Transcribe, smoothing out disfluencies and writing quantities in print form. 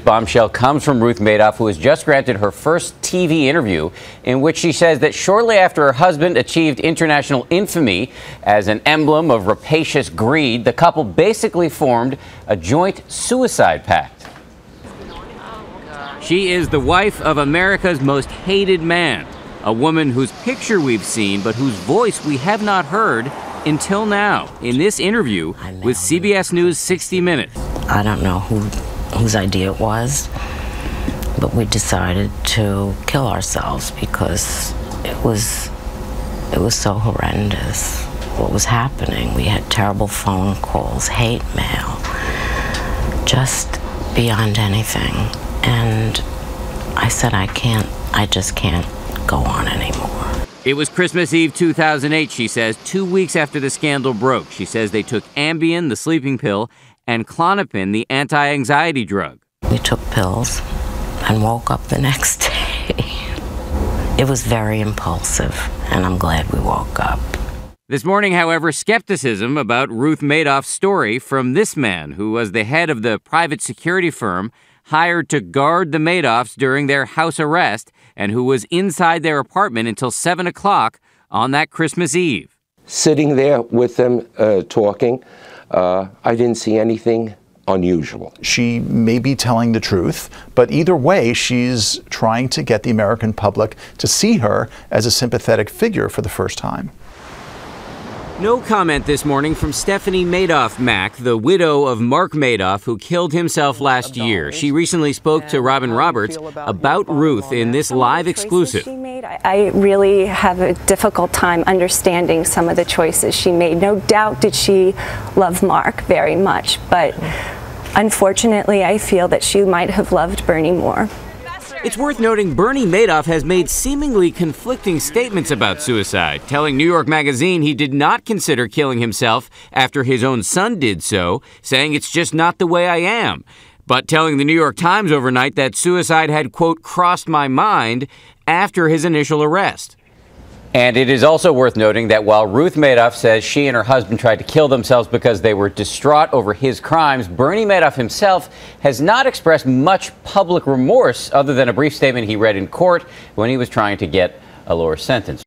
Bombshell comes from Ruth Madoff, who has just granted her first TV interview in which she says that shortly after her husband achieved international infamy as an emblem of rapacious greed, the couple basically formed a joint suicide pact. She is the wife of America's most hated man, a woman whose picture we've seen but whose voice we have not heard until now in this interview with CBS News 60 Minutes. I don't know whose idea it was, but we decided to kill ourselves because it was so horrendous what was happening. We had terrible phone calls, hate mail, just beyond anything. And I said, I just can't go on anymore. It was Christmas Eve 2008, she says, 2 weeks after the scandal broke. She says they took Ambien, the sleeping pill, and Klonopin, the anti-anxiety drug. We took pills and woke up the next day. It was very impulsive, and I'm glad we woke up. This morning, however, skepticism about Ruth Madoff's story from this man who was the head of the private security firm hired to guard the Madoffs during their house arrest and who was inside their apartment until 7 o'clock on that Christmas Eve. Sitting there with them talking, I didn't see anything unusual. She may be telling the truth, but either way, she's trying to get the American public to see her as a sympathetic figure for the first time. No comment this morning from Stephanie Madoff Mack, the widow of Mark Madoff, who killed himself last year. She recently spoke to Robin Roberts about Ruth in this live exclusive. I really have a difficult time understanding some of the choices she made. No doubt did she love Mark very much, but unfortunately I feel that she might have loved Bernie more. It's worth noting Bernie Madoff has made seemingly conflicting statements about suicide, telling New York Magazine he did not consider killing himself after his own son did so, saying it's just not the way I am, but telling the New York Times overnight that suicide had, quote, crossed my mind after his initial arrest. And it is also worth noting that while Ruth Madoff says she and her husband tried to kill themselves because they were distraught over his crimes, Bernie Madoff himself has not expressed much public remorse other than a brief statement he read in court when he was trying to get a lower sentence.